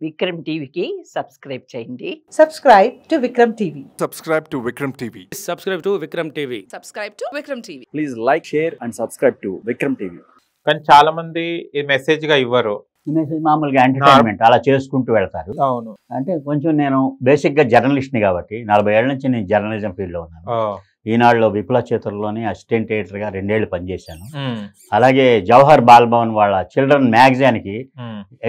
విక్రమ్ టీవీకి సబ్స్క్రైబ్ చేయండి. Subscribe to Vikram TV. Subscribe to Vikram TV. Subscribe to Vikram TV. Subscribe to Vikram TV. Please like, share and subscribe to Vikram TV. కానీ చాలా మంది ఈ message గా ఇవ్వరు. Message మామూలుగా ఎంటర్టైన్మెంట్ అలా చేసుకుంటూ వెళ్తారు. అవును. అంటే కొంచెం నేను బేసిక్గా జర్నలిస్ట్ని కాబట్టి 40 ఏళ్ల నుంచి నేను జర్నలిజం ఫీల్డ్లో ఉన్నాను. ఈనాడులో విప్లవ చేతుల్లోని అసిస్టెంట్ ఎడిటర్గా 2 ఏళ్ళు పనిచేశాను. అలాగే జవహర్ బాలభవన్ వాళ్ళ చిల్డ్రన్ మ్యాగజైన్కి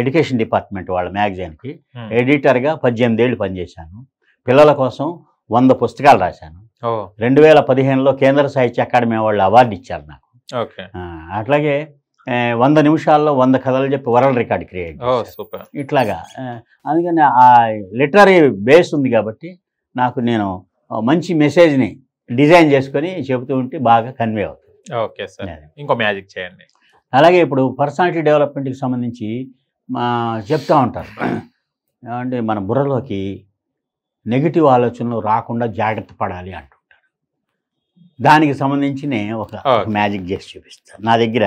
ఎడ్యుకేషన్ డిపార్ట్మెంట్ వాళ్ళ మ్యాగజైన్కి ఎడిటర్గా 18 ఏళ్ళు పనిచేశాను. పిల్లల కోసం 100 పుస్తకాలు రాశాను. 2015లో కేంద్ర సాహిత్య అకాడమీ వాళ్ళు అవార్డు ఇచ్చారు నాకు. అట్లాగే 100 నిమిషాల్లో 100 కథలు చెప్పి వరల్డ్ రికార్డ్ క్రియేట్ చేశాను. ఇట్లాగా అందుకని ఆ లిటరీ బేస్ ఉంది కాబట్టి నాకు నేను మంచి మెసేజ్ని డిజైన్ చేసుకొని చెబుతూ ఉంటే బాగా కన్వే అవుతుంది. ఓకే సార్, ఇంకో మ్యాజిక్ చేయండి. అలాగే ఇప్పుడు పర్సనాలిటీ డెవలప్మెంట్కి సంబంధించి చెప్తూ ఉంటారు అంటే మన బుర్రలోకి నెగిటివ్ ఆలోచనలు రాకుండా జాగ్రత్త పడాలి అంటుంటారు. దానికి సంబంధించి నేను ఒక మ్యాజిక్ చేసి చూపిస్తాను. నా దగ్గర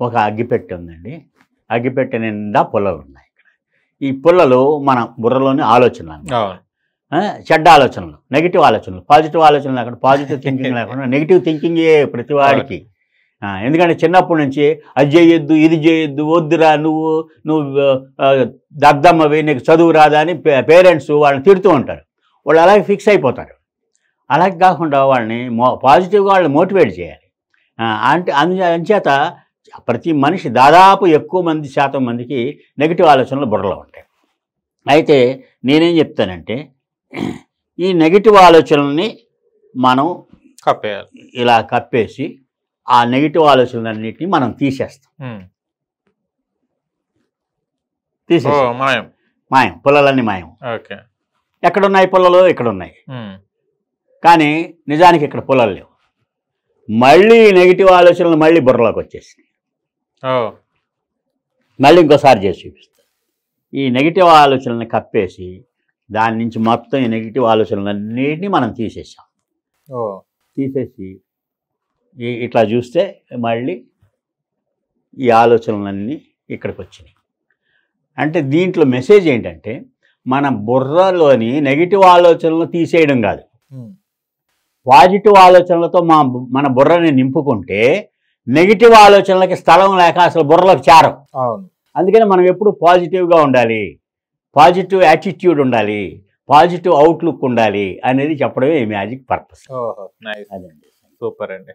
ఒక అగ్గిపెట్టె ఉందండి. అగ్గిపెట్టె నిండా పుల్లలు ఉన్నాయి. ఇక్కడ ఈ పుల్లలు మన బుర్రలోని ఆలోచనలు, చెడ్డ ఆలోచనలు, నెగిటివ్ ఆలోచనలు. పాజిటివ్ ఆలోచనలు లేకుండా, పాజిటివ్ థింకింగ్ లేకుండా నెగిటివ్ థింకింగే ప్రతి వాడికి. ఎందుకంటే చిన్నప్పటి నుంచి అది చేయొద్దు, ఇది చేయొద్దు, వద్దురా, నువ్వు దద్దమ్మవి, నీకు చదువు రాదా అని పేరెంట్స్ వాళ్ళని తిడుతూ ఉంటారు. వాళ్ళు అలాగే ఫిక్స్ అయిపోతారు. అలాగే కాకుండా వాళ్ళని పాజిటివ్గా వాళ్ళని మోటివేట్ చేయాలి. అంటే అంచేత ప్రతి మనిషి దాదాపు ఎక్కువ మంది శాతం మందికి నెగిటివ్ ఆలోచనలు బుర్రలో ఉంటాయి. అయితే నేనేం చెప్తానంటే ఈ నెగిటివ్ ఆలోచనల్ని మనం కప్పేయాలి. ఇలా కప్పేసి ఆ నెగిటివ్ ఆలోచనలన్నిటిని మనం తీసేస్తాం. మాయం, పుల్లలన్నీ మాయం. ఎక్కడున్నాయి పుల్లలు? ఇక్కడ ఉన్నాయి. కానీ నిజానికి ఇక్కడ పుల్లలు లేవు. మళ్ళీ నెగిటివ్ ఆలోచనలు మళ్ళీ బుర్రలోకి వచ్చేసినాయి. మళ్ళీ ఇంకోసారి చేసి చూపిస్తాను. ఈ నెగిటివ్ ఆలోచనల్ని కప్పేసి దాని నుంచి మొత్తం ఈ నెగిటివ్ ఆలోచనలన్నిటినీ మనం తీసేసాం. తీసేసి ఇట్లా చూస్తే మళ్ళీ ఈ ఆలోచనలన్నీ ఇక్కడికి వచ్చినాయి. అంటే దీంట్లో మెసేజ్ ఏంటంటే మన బుర్రలోని నెగిటివ్ ఆలోచనలు తీసేయడం కాదు, పాజిటివ్ ఆలోచనలతో మన బుర్రని నింపుకుంటే నెగిటివ్ ఆలోచనలకి స్థలం లేక అసలు బుర్రలోకి చేరం. అందుకని మనం ఎప్పుడు పాజిటివ్గా ఉండాలి, పాజిటివ్ యాటిట్యూడ్ ఉండాలి, పాజిటివ్ అవుట్లుక్ ఉండాలి అనేది చెప్పడమే ఈ మ్యాజిక్ పర్పస్. అదండి. సూపర్ అండి.